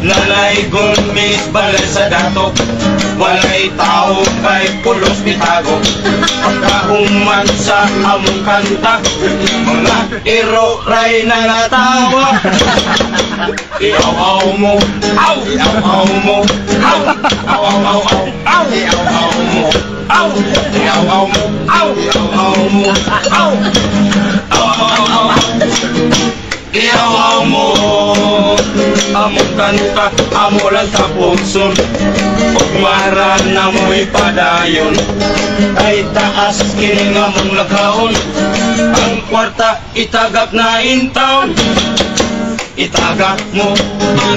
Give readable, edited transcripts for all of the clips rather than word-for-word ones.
Lalay gulmis balay sa dato, walay tao kay pulos bitago. Pagkahuman sa among kanta, mga iro ray na natawa. Iaw-aw mo, aw! Iaw-aw mo, aw! Aw-aw-aw-aw, aw! Iaw-aw mo, aw! Iaw-aw mo, aw! Iaw-aw mo, aw! Aw-aw-aw-aw, iaw-aw mo. Among kanta, amo lang tapuson. Ugmara na mo'y padayon, ay taas kining among lakaon. Ang kwarta itagak na intaon. Itagak mo,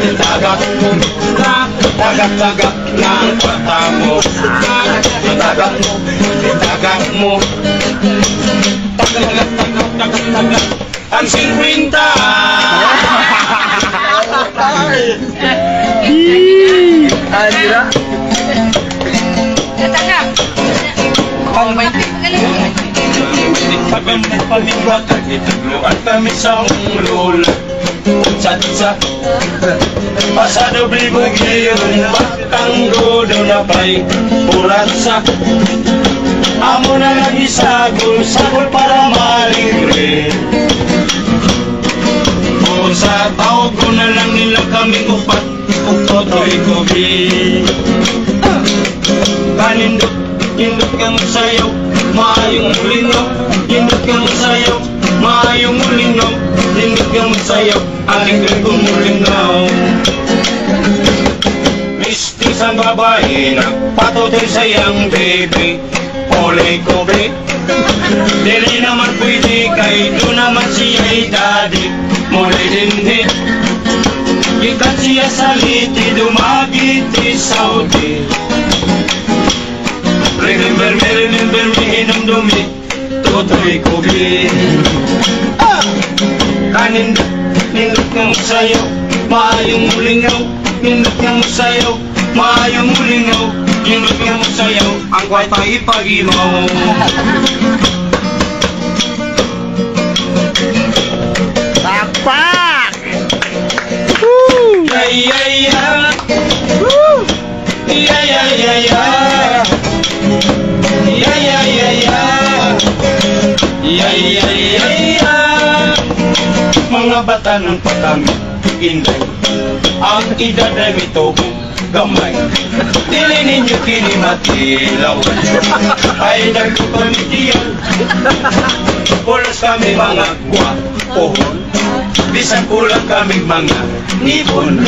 itagak mo, tagak-tagak na ang kwarta mo. Itagak mo, itagak mo, tagak-tagak ang 50. Adira. Pagpapalingwag at itagluan kami sa ulol. Sa pasado blibog yun, batanggo daw na pa'y puratsa. Amo na lang isagol para maligre. O sa tao ko na lang nila kami upat, toto'y kubi. Kanindot, indot kang sayaw, maayong linaw. Indot kang sayaw, maayong linaw. Indot kang sayaw, aling kong linaw. Mistis ang babae, nagpatutoy sayang baby. Olay kobe, dili naman pwede kay doon naman siya'y daddy. Mulay dindi, ikat siya sa liti, dumagiti Saudi. Remember me, inom dumi, tutoy kubi. Kanin, nindot kang sayo, maayong mulingaw. Nindot kang sayo, maayong mulingaw. Nindot kang sayo, ang kwarta ipagimaw. Tapak! Ya ya ya ya ya ya ya ya ya ya ya ya ya. Mga bata ng patami inday, ang edad ay mitubo gamay. Dili ninyo kinimatilaw, ay nagpapamitiyan. Pulos kami mga gwapohon, bisan kulang kami mga nipon.